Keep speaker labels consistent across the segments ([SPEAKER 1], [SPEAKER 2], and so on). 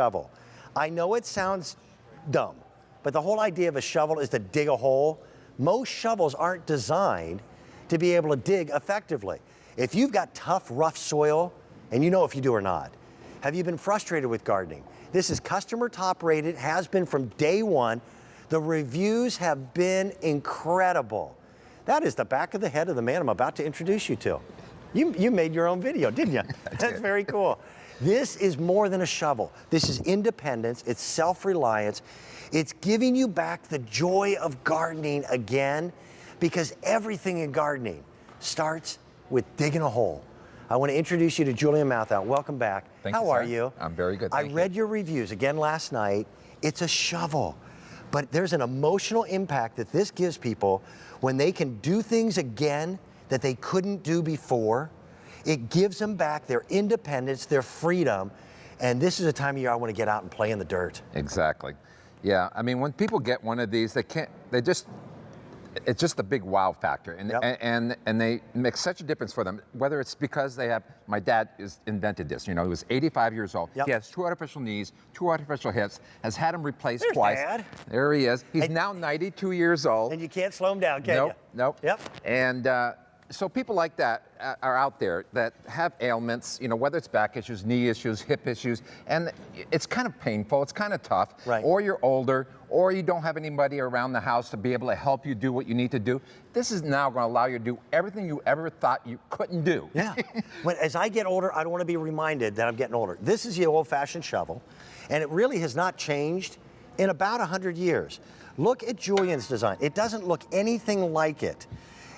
[SPEAKER 1] shovel. I know it sounds dumb, but the whole idea of a shovel is to dig a hole. Most shovels aren't designed to be able to dig effectively. If you've got tough, rough soil, and you know if you do or not, have you been frustrated with gardening? This is customer top rated, has been from day one. The reviews have been incredible. That is the back of the head of the man I'm about to introduce you to. You made your own video, didn't you? That's very cool. This is more than a shovel. This is independence, it's self-reliance. It's giving you back the joy of gardening again, because everything in gardening starts with digging a hole. I want to introduce you to Julian Mouthout. Welcome back.
[SPEAKER 2] Thank you,
[SPEAKER 1] How are you?
[SPEAKER 2] I'm very good,
[SPEAKER 1] I read your reviews again last night. It's a shovel, but there's an emotional impact that this gives people when they can do things again that they couldn't do before. It gives them back their independence, their freedom, and this is a time of year I want to get out and play in the dirt.
[SPEAKER 2] Exactly. Yeah, I mean, when people get one of these, it's just a big wow factor, and
[SPEAKER 1] Yep.
[SPEAKER 2] and they make such a difference for them. Whether it's because they have, my dad invented this. You know, he was 85 years old.
[SPEAKER 1] Yep.
[SPEAKER 2] He has 2 artificial knees, 2 artificial hips. Has had them replaced
[SPEAKER 1] There's
[SPEAKER 2] twice.
[SPEAKER 1] Dad.
[SPEAKER 2] There he is. He's now 92 years old.
[SPEAKER 1] And you can't slow them down, can you?
[SPEAKER 2] Nope.
[SPEAKER 1] Yep.
[SPEAKER 2] And so people like that are out there that have ailments, you know, whether it's back issues, knee issues, hip issues, and it's kind of painful, it's kind of tough,
[SPEAKER 1] right.
[SPEAKER 2] Or you're older, or you don't have anybody around the house to be able to help you do what you need to do. This is now going to allow you to do everything you ever thought you couldn't do.
[SPEAKER 1] Yeah. As I get older, I don't want to be reminded that I'm getting older. This is the old-fashioned shovel, and it really has not changed in about 100 years. Look at Julian's design. It doesn't look anything like it.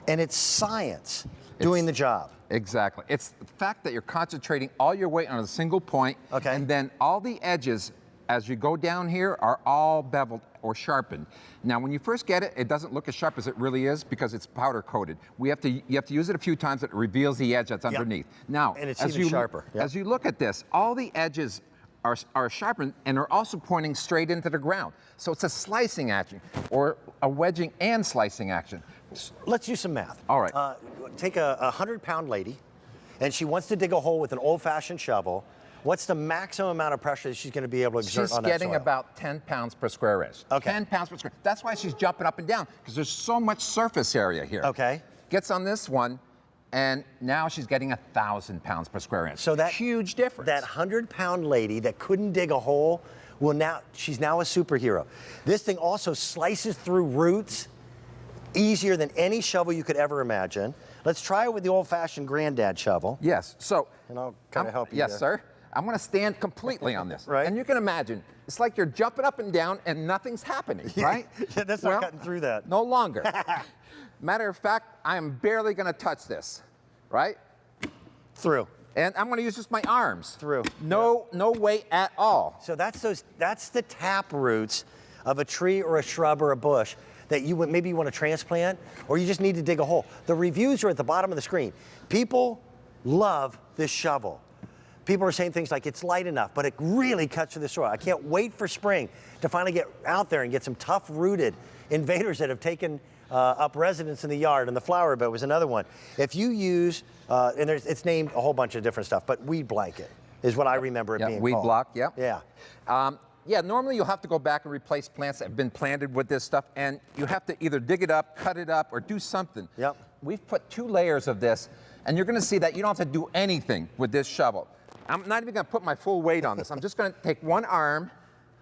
[SPEAKER 1] And it's science doing the job.
[SPEAKER 2] Exactly. It's the fact that you're concentrating all your weight on a single point,
[SPEAKER 1] okay.
[SPEAKER 2] And then all the edges, as you go down here, are all beveled or sharpened. Now, when you first get it, it doesn't look as sharp as it really is because it's powder coated. You have to use it a few times. It reveals the edge that's underneath. Now,
[SPEAKER 1] and it's even sharper. Yep.
[SPEAKER 2] As you look at this, all the edges are sharpened and are also pointing straight into the ground. So it's a slicing action, or a wedging and slicing action.
[SPEAKER 1] Let's use some math.
[SPEAKER 2] All right.
[SPEAKER 1] Take a 100-pound lady, and she wants to dig a hole with an old-fashioned shovel. What's the maximum amount of pressure that she's going to be able to exert on that soil?
[SPEAKER 2] She's getting about 10 pounds per square inch.
[SPEAKER 1] Okay.
[SPEAKER 2] 10 pounds per square. That's why she's jumping up and down, because there's so much surface area here.
[SPEAKER 1] Okay.
[SPEAKER 2] Gets on this one, and now she's getting 1,000 pounds per square inch.
[SPEAKER 1] So that
[SPEAKER 2] huge difference.
[SPEAKER 1] That 100-pound lady that couldn't dig a hole, she's now a superhero. This thing also slices through roots easier than any shovel you could ever imagine. Let's try it with the old-fashioned granddad shovel.
[SPEAKER 2] Yes. So.
[SPEAKER 1] And I'll kind of help you.
[SPEAKER 2] Yes, sir. I'm going to stand completely on this.
[SPEAKER 1] Right.
[SPEAKER 2] And you can imagine, it's like you're jumping up and down and nothing's happening, right?
[SPEAKER 1] Yeah, that's not cutting through that.
[SPEAKER 2] No longer. Matter of fact, I am barely going to touch this, right?
[SPEAKER 1] Through.
[SPEAKER 2] And I'm going to use just my arms.
[SPEAKER 1] Through.
[SPEAKER 2] No weight at all.
[SPEAKER 1] So that's the tap roots of a tree or a shrub or a bush that maybe you want to transplant, or you just need to dig a hole. The reviews are at the bottom of the screen. People love this shovel. People are saying things like, it's light enough, but it really cuts through the soil. I can't wait for spring to finally get out there and get some tough-rooted invaders that have taken up residence in the yard, and the flower bed was another one. If you use, and it's named a whole bunch of different stuff, but weed blanket is what I remember it being called.
[SPEAKER 2] Weed block, yep.
[SPEAKER 1] Yeah.
[SPEAKER 2] Yeah, normally you'll have to go back and replace plants that have been planted with this stuff, and you have to either dig it up, cut it up, or do something.
[SPEAKER 1] Yep.
[SPEAKER 2] We've put 2 layers of this, and you're going to see that you don't have to do anything with this shovel. I'm not even going to put my full weight on this. I'm just going to take one arm,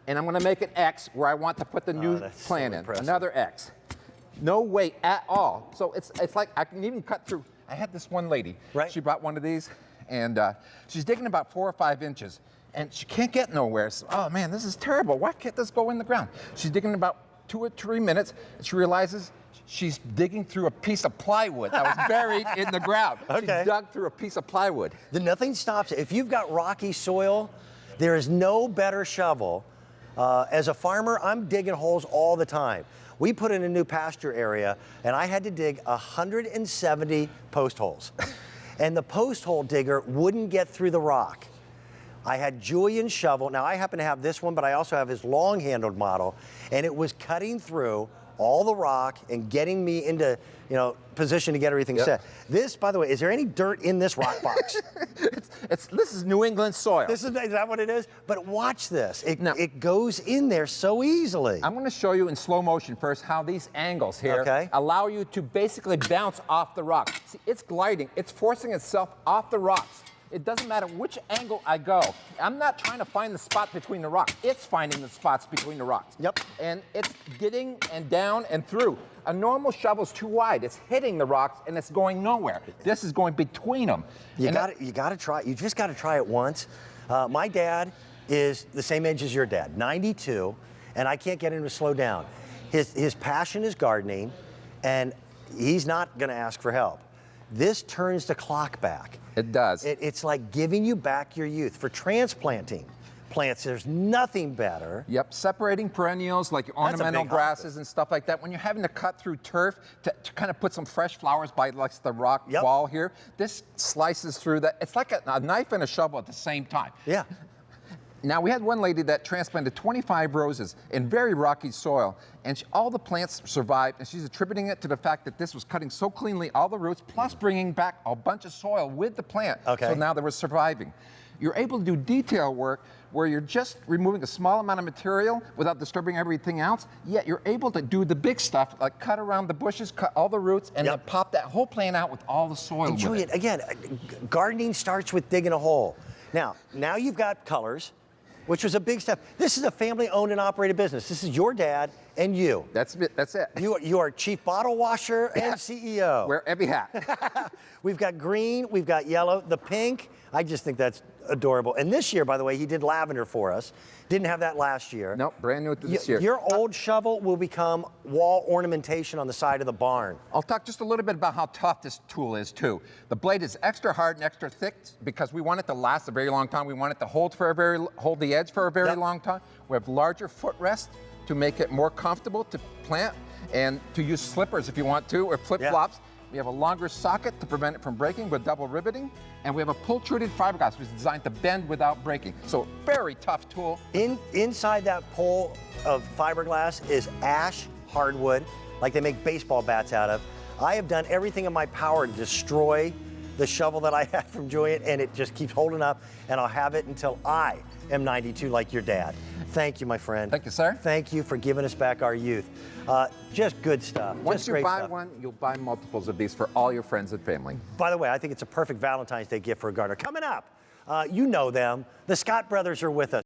[SPEAKER 2] and I'm going to make an X where I want to put the new plant in. Another X. No weight at all. So it's like I can even cut through. I had this one lady.
[SPEAKER 1] Right.
[SPEAKER 2] She bought one of these, and she's digging about 4 or 5 inches. And she can't get nowhere. So, oh man, this is terrible. Why can't this go in the ground? She's digging about 2 or 3 minutes, and she realizes she's digging through a piece of plywood that was buried in the ground.
[SPEAKER 1] Okay.
[SPEAKER 2] She dug through a piece of plywood.
[SPEAKER 1] Nothing stops it. If you've got rocky soil, there is no better shovel. As a farmer, I'm digging holes all the time. We put in a new pasture area, and I had to dig 170 post holes. And the post hole digger wouldn't get through the rock. I had Julian's shovel. Now, I happen to have this one, but I also have his long-handled model, and it was cutting through all the rock and getting me into, position to get everything set. This, by the way, is there any dirt in this rock box?
[SPEAKER 2] This is New England soil.
[SPEAKER 1] Is that what it is? But watch this. It goes in there so easily.
[SPEAKER 2] I'm going to show you in slow motion first how these angles here allow you to basically bounce off the rock. See, it's gliding. It's forcing itself off the rocks. It doesn't matter which angle I go. I'm not trying to find the spot between the rocks. It's finding the spots between the rocks.
[SPEAKER 1] Yep.
[SPEAKER 2] And it's getting and down and through. A normal shovel's too wide. It's hitting the rocks and it's going nowhere. This is going between them.
[SPEAKER 1] You got to try. You just got to try it once. My dad is the same age as your dad, 92, and I can't get him to slow down. His passion is gardening, and he's not going to ask for help. This turns the clock back.
[SPEAKER 2] It does.
[SPEAKER 1] It's like giving you back your youth. For transplanting plants, there's nothing better.
[SPEAKER 2] Yep, separating perennials like ornamental grasses and stuff like that. When you're having to cut through turf to kind of put some fresh flowers by like the rock wall here, this slices through that. It's like a knife and a shovel at the same time.
[SPEAKER 1] Yeah.
[SPEAKER 2] Now, we had one lady that transplanted 25 roses in very rocky soil, and all the plants survived, and she's attributing it to the fact that this was cutting so cleanly all the roots, plus bringing back a bunch of soil with the plant. So now they were surviving. You're able to do detail work where you're just removing a small amount of material without disturbing everything else, yet you're able to do the big stuff, like cut around the bushes, cut all the roots, and then pop that whole plant out with all the soil.
[SPEAKER 1] And Julian, again, gardening starts with digging a hole. Now you've got colors, which was a big step. This is a family-owned and operated business. This is your dad and you.
[SPEAKER 2] That's it. That's it.
[SPEAKER 1] You are chief bottle washer and CEO.
[SPEAKER 2] Wear every hat.
[SPEAKER 1] We've got green, we've got yellow, the pink. I just think that's adorable. And this year, by the way, he did lavender for us. Didn't have that last year.
[SPEAKER 2] Nope, brand new this year.
[SPEAKER 1] Your old shovel will become wall ornamentation on the side of the barn.
[SPEAKER 2] I'll talk just a little bit about how tough this tool is too. The blade is extra hard and extra thick because we want it to last a very long time. We want it to hold the edge for a very long time. We have larger footrests to make it more comfortable to plant and to use slippers if you want to, or flip-flops. We have a longer socket to prevent it from breaking with double riveting, and we have a pull-treated fiberglass, which is designed to bend without breaking. So very tough tool.
[SPEAKER 1] Inside that pole of fiberglass is ash hardwood, like they make baseball bats out of. I have done everything in my power to destroy the shovel that I had from Julian, and it just keeps holding up, and I'll have it until I am 92 like your dad. Thank you, my friend.
[SPEAKER 2] Thank you, sir.
[SPEAKER 1] Thank you for giving us back our youth. Just good stuff.
[SPEAKER 2] Once you buy one, you'll buy multiples of these for all your friends and family.
[SPEAKER 1] By the way, I think it's a perfect Valentine's Day gift for a gardener. Coming up, you know them. The Scott brothers are with us.